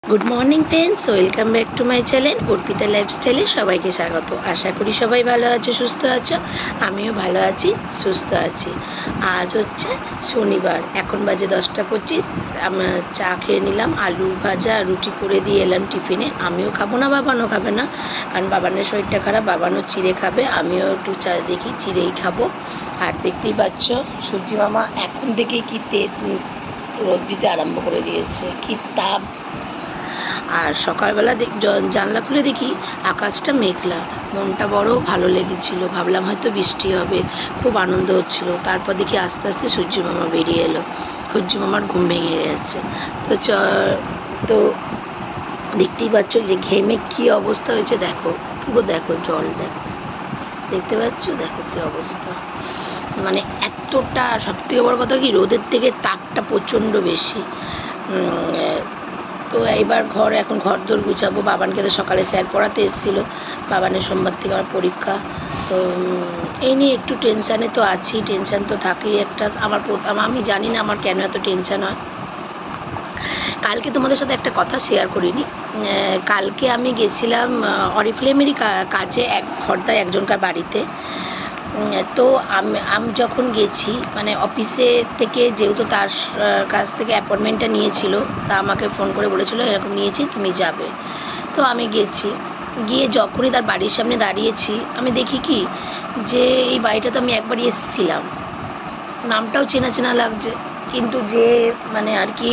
Good morning friends, welcome back to my channel Arpita লাইফস্টাইলে সবাইকে স্বাগত। আশা করি সবাই ভালো আছো, সুস্থ আছো। আমিও ভালো আছি, সুস্থ আছি। আজ হচ্ছে শনিবার, এখন বাজে 10টা 25। আমরা চা খেয়ে নিলাম, আলু ভাজা রুটি করে দিয়ে এলাম টিফিনে। আমিও খাবো না, বাবানও খাবে না, কারণ বাবানের শরীরটা খারাপ। বাবানও চিড়ে খাবে, আমিও একটু চা দেখি চিড়েই খাবো। আর দেখতেই পাচ্ছ সূর্যি মামা এখন থেকেই কি রোদ দিতে আরম্ভ করে দিয়েছে, কি তাপ। আর সকালবেলা জানলা খুলে দেখি আকাশটা মেঘলা, মনটা বড় ভালো লেগেছিল। ভাবলাম হয়তো বৃষ্টি হবে, খুব আনন্দ হচ্ছিল। তারপর দেখি আস্তে আস্তে সূর্য মামা বেরিয়ে এলো। সূর্য মামার ঘুম ভেঙে গেছে। তো দেখতেই পাচ্ছ যে ঘেমে কি অবস্থা হয়েছে, দেখো পুরো, দেখো জল, দেখো দেখতে পাচ্ছ, দেখো কি অবস্থা। মানে এতটা, সব থেকে বড় কথা কি, রোদের থেকে তাপটা প্রচণ্ড বেশি। তো এইবার এখন ঘর দোর গুছাবো। বাবানকে তো সকালে স্যার পড়াতে এসেছিলো, বাবানের সোমবার থেকে আমার পরীক্ষা। তো এই নিয়ে একটু টেনশানে তো আছি। টেনশান তো থাকেই একটা। আমি জানি না আমার কেন এত টেনশান হয়। কালকে তোমাদের সাথে একটা কথা শেয়ার করিনি। কালকে আমি গেছিলাম অরিফ্লেমেরই কাজে, খর্দায় একজনকার বাড়িতে। তো আমি যখন গেছি, মানে অফিসে থেকে, যেহেতু তার কাছ থেকে অ্যাপয়েন্টমেন্টটা নিয়েছিল, তা আমাকে ফোন করে বলেছিল এরকম নিয়েছি, তুমি যাবে। তো আমি গেছি। গিয়ে যখনই তার বাড়ির সামনে দাঁড়িয়েছি, আমি দেখি কি যে এই বাড়িটা তো আমি একবারই এসেছিলাম, নামটাও চেনা চেনা লাগছে। কিন্তু যে মানে আর কি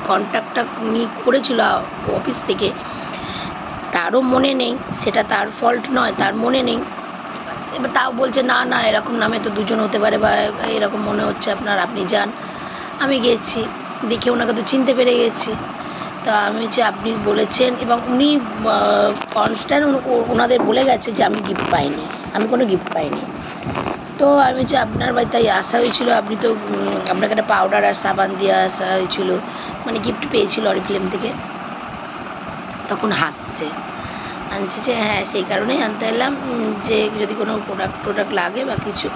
কন্ট্যাক্টটা করেছিল অফিস থেকে, তারও মনে নেই। সেটা তার ফল্ট নয়, তার মনে নেই। এবার তাও বলছে না না, এরকম নামে তো দুজন হতে পারে, বা এরকম মনে হচ্ছে আপনার, আপনি যান। আমি গেছি, দেখে ওনাকে তো চিনতে পেরে গেছি। তা আমি যে আপনি বলেছেন, এবং উনি কনস্ট্যান্ট ওনাদের বলে গেছে যে আমি গিফট পাইনি, আমি কোনো গিফট পাইনি। তো আমি যে আপনার বাড়ি তাই আসা হয়েছিল, আপনি তো আপনাকে একটা পাউডার আর সাবান দিয়ে আসা হয়েছিল, মানে গিফট পেয়েছিল অরিফ্লেম থেকে। তখন হাসছে, আনছে যে হ্যাঁ সেই কারণেই আনতে এলাম, যে যদি কোনো প্রোডাক্ট লাগে বা কিছু,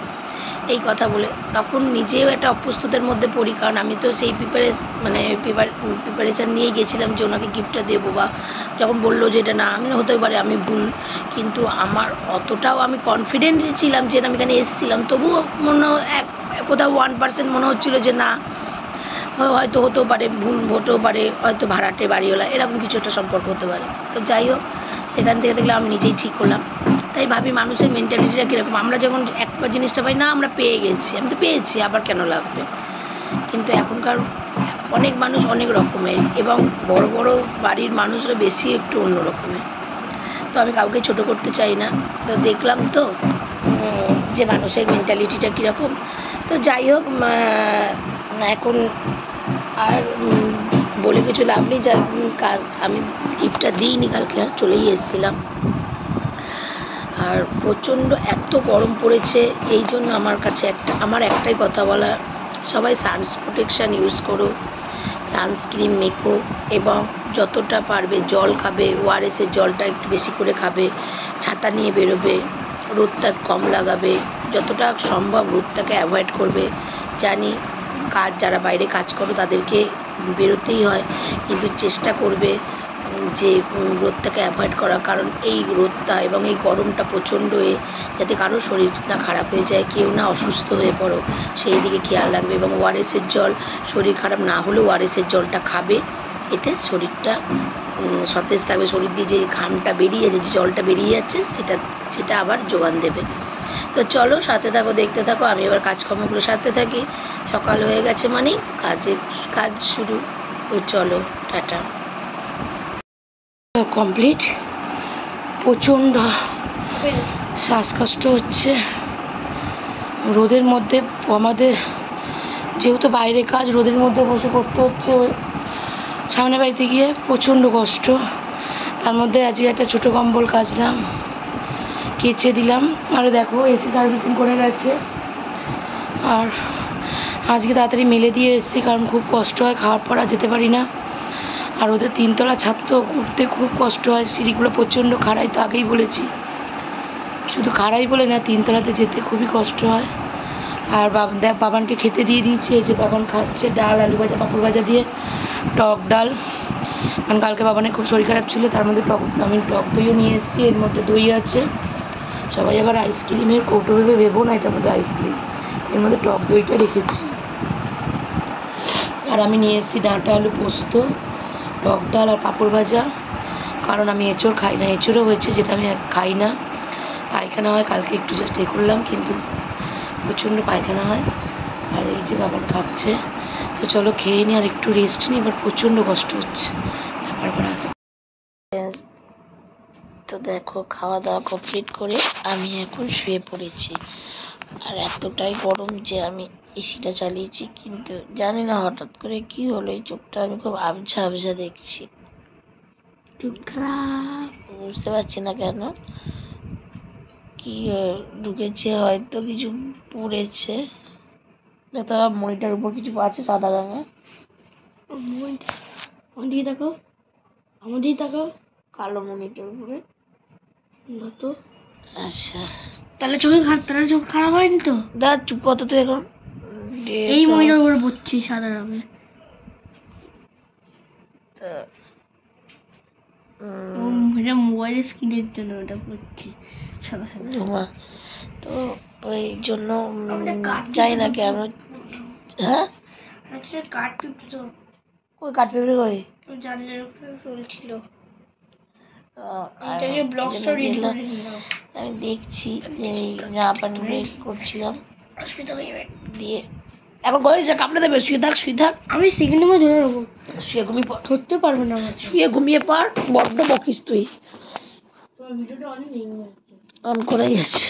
এই কথা বলে। তখন নিজেও একটা অপ্রস্তুতের মধ্যে পড়ি, কারণ আমি তো সেই প্রিপারেশান নিয়েই গেছিলাম যে ওনাকে গিফটটা দেবো। বা যখন বললো যে এটা না, আমি হতেও পারে আমি ভুল, কিন্তু আমার অতটাও আমি কনফিডেন্ট ছিলাম যে আমি এখানে এসেছিলাম। তবুও কোথাও 1% মনে হচ্ছিলো যে না, হয়তো হতেও পারে, ভুল হতেও পারে, হয়তো ভাড়াটে বাড়িওয়ালা, এরকম কিছু একটা সম্পর্ক হতে পারে। তো যাই হোক, সেখান থেকে দেখলাম আমি নিজেই ঠিক করলাম। তাই ভাবি মানুষের মেন্টালিটিটা কীরকম। আমরা যখন একবার জিনিসটা পাই না, আমরা পেয়ে গেছি, আমি তো পেয়েছি, আবার কেন লাগবে। কিন্তু এখনকার অনেক মানুষ অনেক রকমের, এবং বড় বড় বাড়ির মানুষরা বেশি একটু অন্য রকমের। তো আমি কাউকে ছোট করতে চাই না। তো দেখলাম তো যে মানুষের মেন্টালিটিটা কীরকম। তো যাই হোক, এখন আর বলে কিছু লাভ নেই। আমি গিফটটা দিইনি, কালকে আর চলেই এসেছিলাম। আর প্রচণ্ড এত গরম পড়েছে, এই জন্য আমার একটাই কথা বলা, সবাই সানস প্রোটেকশান ইউজ করো, সানস্ক্রিন মেখো, এবং যতটা পারবে জল খাবে, ওআরএসের জলটা একটু বেশি করে খাবে, ছাতা নিয়ে বেরোবে, রোদটা কম লাগাবে, যতটা সম্ভব রোদটাকে অ্যাভয়েড করবে। জানি যারা বাইরে কাজ করো তাদেরকে বেরোতেই হয়, কিন্তু চেষ্টা করবে যে রোদটাকে অ্যাভয়েড করা, কারণ এই রোদটা এবং এই গরমটা প্রচণ্ড যাতে কারো শরীর না খারাপ হয়ে যায়, কেউ না অসুস্থ হয়ে পড়ো, সেই দিকে খেয়াল রাখবে। এবং ওআরএসের জল, শরীর খারাপ না হলেও ওআরএসের জলটা খাবে, এতে শরীরটা সতেজ থাকবে। শরীর দিয়ে যে ঘামটা বেরিয়ে যে জলটা বেরিয়ে যাচ্ছে, সেটা আবার যোগান দেবে। তো চলো সাথে থাকো, দেখতে থাকো। আমি এবার কাজকর্মগুলো সারতে থাকি। সকাল হয়ে গেছে মানে কাজ শুরু। তো চলো, টাটা। কমপ্লিট। প্রচণ্ড শ্বাসকষ্ট হচ্ছে রোদের মধ্যে। আমাদের যেহেতু বাইরে কাজ, রোদের মধ্যে বসে করতে হচ্ছে। ওই সামনে বাড়িতে গিয়ে প্রচণ্ড কষ্ট। তার মধ্যে আজকে একটা ছোটো কম্বল কাচলাম, কেচে দিলাম। আরও দেখো এসি সার্ভিসিং করে গেছে। আর আজকে তাড়াতাড়ি মেলে দিয়ে এসেছি, কারণ খুব কষ্ট হয়, খাওয়ার পর আর যেতে পারি না। আর ওদের 3তলা ছাদ তো, উঠতে খুব কষ্ট হয়, সিঁড়িগুলো প্রচণ্ড খাড়াই, তো আগেই বলেছি। শুধু খাড়াই বলে না, 3তলাতে যেতে খুবই কষ্ট হয়। আর বাবানকে খেতে দিয়ে দিয়েছি, এই যে বাবান খাচ্ছে ডাল, আলু ভাজা, পাঁপড় ভাজা দিয়ে টক ডাল। কারণ কালকে বাবানের খুব শরীর খারাপ ছিল, তার মধ্যে আমি টক দইও নিয়ে এসেছি, এর মধ্যে দই আছে। সবাই আবার আইসক্রিমের কৌটো ভেবে ভেবো না এটার মধ্যে আইসক্রিম, এর মধ্যে টক দইটা রেখেছি। আর আমি নিয়ে এসেছি ডাঁটা আলু পোস্ত, টক ডাল আর পাঁপড় ভাজা। কারণ আমি এঁচড় খাই না, এঁচড়ও হয়েছে যেটা আমি খাই না, পায়খানা হয়। কালকে একটু জাস্ট করলাম, কিন্তু প্রচণ্ড পায়খানা হয়। আর এই যে বাবার খাচ্ছে, তো চলো খেয়ে নিই আর একটু রেস্ট নিই, এবার প্রচণ্ড কষ্ট হচ্ছে, তারপর আসছি। তো দেখো খাওয়া দাওয়া কমপ্লিট করে আমি এখন শুয়ে পড়েছি। আর এতটাই গরম যে আমি এসিটা চালিয়েছি, কিন্তু জানি না হঠাৎ করে কি হলো, এই চোখটা আমি খুব আবঝা আবঝা দেখছি, চোখ খারাপ, বুঝতে পারছি না কেন কি ঢুকেছে, হয়তো কিছু পড়েছে। দেখো মনিটার উপর কিছু আছে সাদা রঙের, আমাদের দেখো, আমাদের দেখো কালো মনিটার উপরে তো। আচ্ছা তাহলে চোখ খারাপ হয়নি তো? দাঁড়া চুপ কত, তুই এখন এই মনিটার উপরে পড়ছি সাদা রঙের, এটা মোবাইলের স্ক্রিনের জন্য ওটা পড়ছি সাদা সাদা। তো ওই জন্য যাই না কেন। হ্যাঁ আচ্ছা কাঠ পিঁপড়ে, তো ওই কাঠ পিঁপড়ে কই জানলার উপরে চলছিল, আমি দেখছি যে জামা প্যান্ট করছিলাম দিয়ে, এখন গেছে কামড়ে দেবে, শুয়ে থাক শুয়ে থাক, আমি সেকেন্ডের মধ্যে ধরে নেবো, শুয়ে ঘুমিয়ে পড়, ধরতে পারবো না, শুয়ে ঘুমিয়ে পড়, বড্ড বকিস তুই, অন করেই আছে।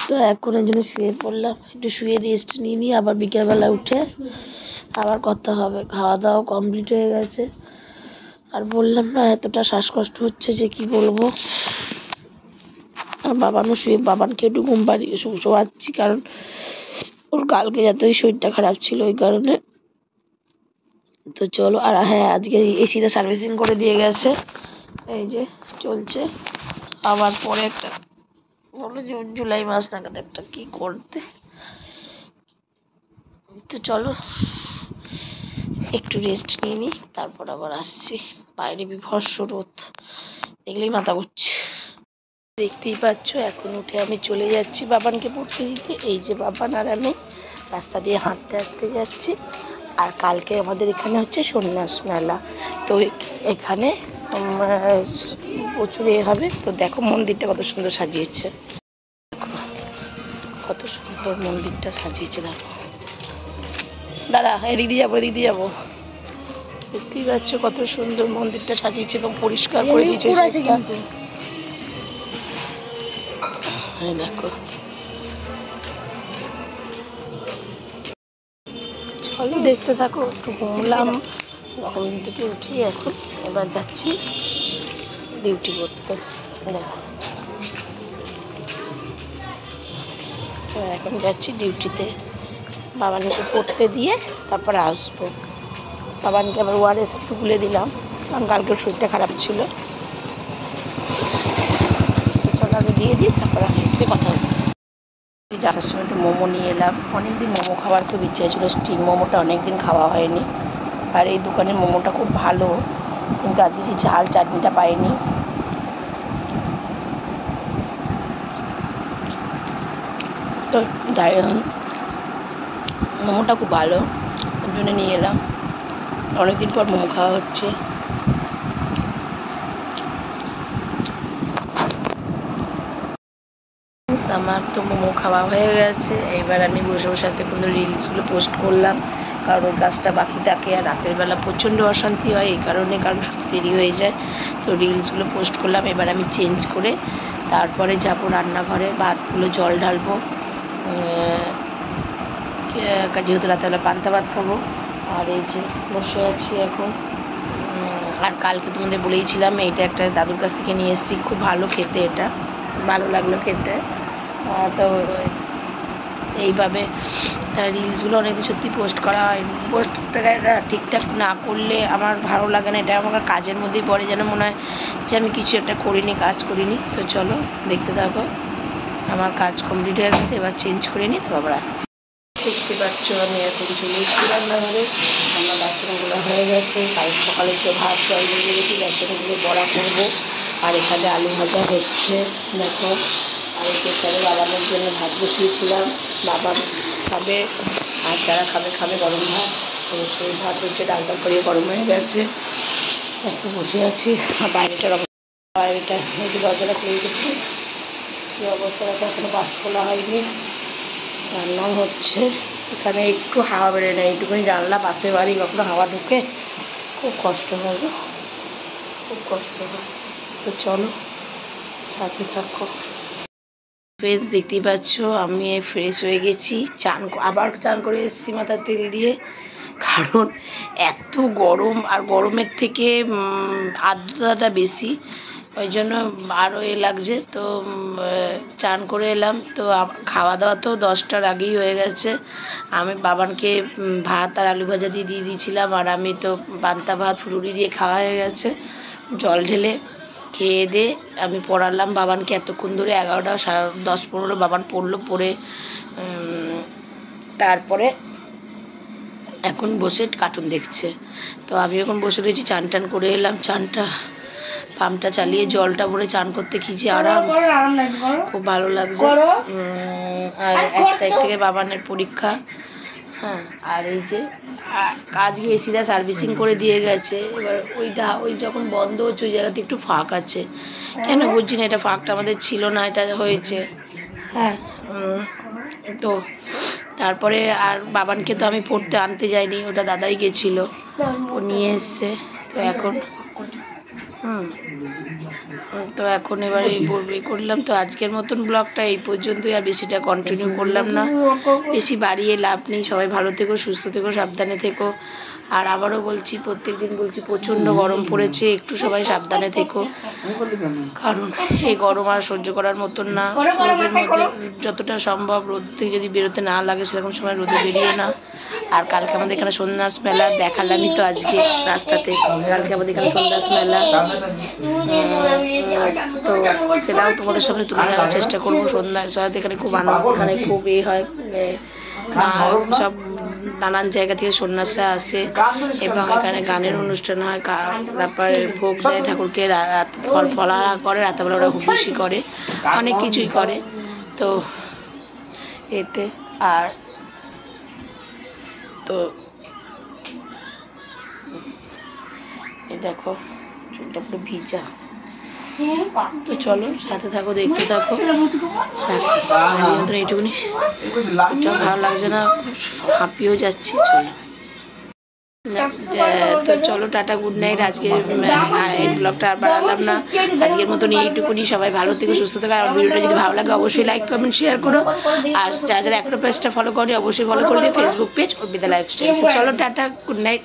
তো এখনের জন্য শুয়ে পড়লাম, একটু শুয়ে রেস্ট নিয়ে নিই, আবার বিকেলবেলা উঠে আবার কথা হবে। খাওয়া দাওয়া কমপ্লিট হয়ে গেছে, আর বললাম না এতটা শ্বাসকষ্ট হচ্ছে যে কি বলবো। আর বাবানও শুয়ে, বাবানকে একটু ঘুম পাড়িয়ে শোয়াচ্ছি, কারণ ওর কালকে যাতে ওই শরীরটা খারাপ ছিল ওই কারণে। তো চলো, আর হ্যাঁ আজকে এসিটা সার্ভিসিং করে দিয়ে গেছে, এই যে চলছে। আবার পরে একটা বলো জুন জুলাই মাস নাগাদ একটা কি করতে। তো চলো একটু রেস্ট নিয়ে নিই, তারপর আবার আসছি। বাইরে বিভৎস রোদ, দেখলেই মাথা ঘুরছে। দেখতেই পাচ্ছ এখন উঠে আমি চলে যাচ্ছি বাবানকে পড়তে দিতে। এই যে বাবান আর আমি রাস্তা দিয়ে হাঁটতে হাঁটতে যাচ্ছি। আর কালকে আমাদের এখানে হচ্ছে সন্ন্যাস মেলা, তো এখানে প্রচুর হবে। তো দেখো মন্দিরটা কত সুন্দর সাজিয়েছে, কত সুন্দর মন্দিরটা সাজিয়েছে, দেখো। দাঁড়া এদিক দিয়ে যাবো, এদিক দিয়ে যাবো। দেখতেই পাচ্ছ কত সুন্দর মন্দিরটা সাজিয়েছে এবং পরিষ্কার করে দিয়েছে। দেখো চলো দেখতে থাকো, একটু ঘুমলাম, ঘুম থেকে উঠি এখন, এবার যাচ্ছি ডিউটি করতে। দেখো এখন যাচ্ছি ডিউটিতে, বাবানকে পড়তে দিয়ে তারপরে আসবো। বাবানকে আবার ওআরএস একটু গুলে দিলাম, কারণ কালকে শরীরটা খারাপ ছিল। চলো আগে দিয়ে দিই, তারপরে এসে কথা হবে। যাওয়ার সময় একটু মোমো নিয়ে এলাম, অনেকদিন মোমো খাওয়ার খুব ইচ্ছা ছিল, স্টিম মোমোটা অনেকদিন খাওয়া হয়নি। আর এই দোকানের মোমোটা খুব ভালো, কিন্তু আজকে সেই ঝাল চাটনিটা পাইনি। তো মোমোটা খুব ভালো, ওর জন্য নিয়ে এলাম, অনেকদিন পর মোমো খাওয়া হচ্ছে। আমার তো মোমো খাওয়া হয়ে গেছে, এবার আমি বসে বসে কোনো রিলসগুলো পোস্ট করলাম, কারণ ওই কাজটা বাকি থাকে। আর রাতের বেলা প্রচণ্ড অশান্তি হয় এই কারণে, কারণ শুধু দেরি হয়ে যায়। তো রিলসগুলো পোস্ট করলাম, এবার আমি চেঞ্জ করে তারপরে যাব রান্নাঘরে, ভাতগুলো জল ঢালবো, যেহেতু রাতেরবেলা পান্তা ভাত খাবো। আর এই যে বসে আছি এখন। আর কালকে তোমাদের বলেইছিলাম এইটা একটা দাদুর কাছ থেকে নিয়ে এসেছি, খুব ভালো খেতে, এটা ভালো লাগলো খেতে। তো এইভাবে তার রিলসগুলো অনেকদিন সত্যি পোস্ট করা হয়, পোস্টটা ঠিকঠাক না করলে আমার ভালো লাগে না, এটা আমার কাজের মধ্যেই পড়ে, যেন মনে হয় যে আমি কিছু একটা করিনি, কাজ করিনি। তো চলো দেখতে থাকো, আমার কাজ কমপ্লিট হয়ে গেছে, এবার চেঞ্জ করে নিই, তো আবার আসছি। দেখতে পাচ্ছ আমি এখন চলে এসেছি রান্নাঘরে। আমার বাসনগুলো হয়ে গেছে, কাল সকালে তো ভাত জল দিয়ে রেখেছি, বাসনগুলো বড়া করবো। আর এখানে আলু ভাজা হচ্ছে দেখো। আর এখানে বাবানের জন্য ভাত বসিয়েছিলাম, বাবা খাবে আর যারা খাবে খাবে গরম ভাত। তো সেই ভাত হচ্ছে ডালটা করে গরম হয়ে গেছে, একটু বসে আছি। আর বাইরেটার বাইরেটা এই দরজাটা খুলে গেছি, কী অবস্থা আছে, এখনো বাস খোলা হয়নি, রান্নাও হচ্ছে। এখানে একটু হাওয়া বেড়ে নেয়, এইটুকুনি জানলা, পাশের বাড়ি, কখনো হাওয়া ঢুকে খুব কষ্ট হবে, খুব কষ্ট হবে। তো চলো সাথে থাকো। ফ্রেন্ডস দেখতেই পাচ্ছ আমি ফ্রেশ হয়ে গেছি, আবার চান করে এসেছি মাথার তেল দিয়ে। কারণ এত গরম, আর গরমের থেকে আর্দ্রতাটা বেশি, ওই জন্য আরও লাগছে। তো চান করে এলাম। তো খাওয়া দাওয়া তো 10টার আগেই হয়ে গেছে। আমি বাবানকে ভাত আর আলু ভাজা দিয়ে দিয়েছিলাম, আর আমি তো পান্তা ভাত ফুলুরি দিয়ে খাওয়া হয়ে গেছে। জল ঢেলে খেয়ে দিয়ে আমি পড়ালাম বাবানকে এতক্ষণ ধরে, 11টা 10-15 বাবান পড়লো, পড়ে তারপরে এখন বসে কার্টুন দেখছে। তো আমি এখন বসে রয়েছি, চান টান করে এলাম। পাম্পটা চালিয়ে জলটা ভরে চান করতে কি যে আরাম, খুব ভালো লাগছে। আর 1 তারিখ থেকে বাবানের পরীক্ষা। হ্যাঁ, আর এই যে আজকে এসিটা সার্ভিসিং করে দিয়ে গেছে। এবার ওই যখন বন্ধ হচ্ছে ওই জায়গাতে একটু ফাঁক আছে, কেন বুঝছি না, এটা ফাঁকটা আমাদের ছিল না, এটা হয়েছে। হ্যাঁ, তো তারপরে আর বাবানকে তো আমি পড়তে আনতে যাইনি, ওটা দাদাই গেছিলো, ও নিয়ে এসছে। তো এখন এবার এই করলাম। তো আজকের মতন ব্লগটা এই পর্যন্তই, আর বেশিটা কন্টিনিউ করলাম না, বেশি বাড়িয়ে লাভ নেই। সবাই ভালো থেকো, সুস্থ থেকো, সাবধানে থেকো। আর আবারও বলছি, প্রত্যেকদিন বলছি, প্রচণ্ড গরম পড়েছে, একটু সবাই সাবধানে থেকো। কারণ এই গরম আর সহ্য করার মতন না। রোদের মধ্যে যতটা সম্ভব রোদ থেকে যদি বেরোতে না লাগে সেরকম সময় রোদে বেরিয়ে না। আর কালকে আমাদের এখানে সন্ন্যাস মেলা দেখালামই তো আজকে রাস্তাতে, কালকে আমাদের এখানে সন্ন্যাস মেলা, তো সেটাও তোমাদের সামনে তুলে ধরার চেষ্টা করবো। সন্ধ্যায় এখানে খুব আনন্দ, এখানে খুব হয়, সব নানান জায়গা থেকে সন্ন্যাসরা আসে এবং এখানে গানের অনুষ্ঠান হয়, তারপরে ভোগ দেয় ঠাকুরকে, ফলাহার করে, রাতেবেলা ওরা খুব বেশি করে, অনেক কিছুই করে। তো এতে আর তো এই দেখো চুলটা পুরো ভিজা। তো চলো সাথে থাকো, দেখতে থাকো। এইটুকুনি, ভালো লাগছে না, হাঁপিয়েও যাচ্ছি। চলো, তো চলো, টাটা, গুড নাইট। আজকে এই ব্লগটা আর বাড়ালাম না, আজকের মতন এইটুকুনি। সবাই ভালো থেকে সুস্থ থাকো। আর ভিডিওটা যদি ভালো লাগে অবশ্যই লাইক, কমেন্ট, শেয়ার করো। আর যারা এখনো পেজটা ফলো করি অবশ্যই ফলো করে দিও, ফেসবুক পেজ অর্পিতা লাইফস্টাইল। চলো টাটা, গুড নাইট।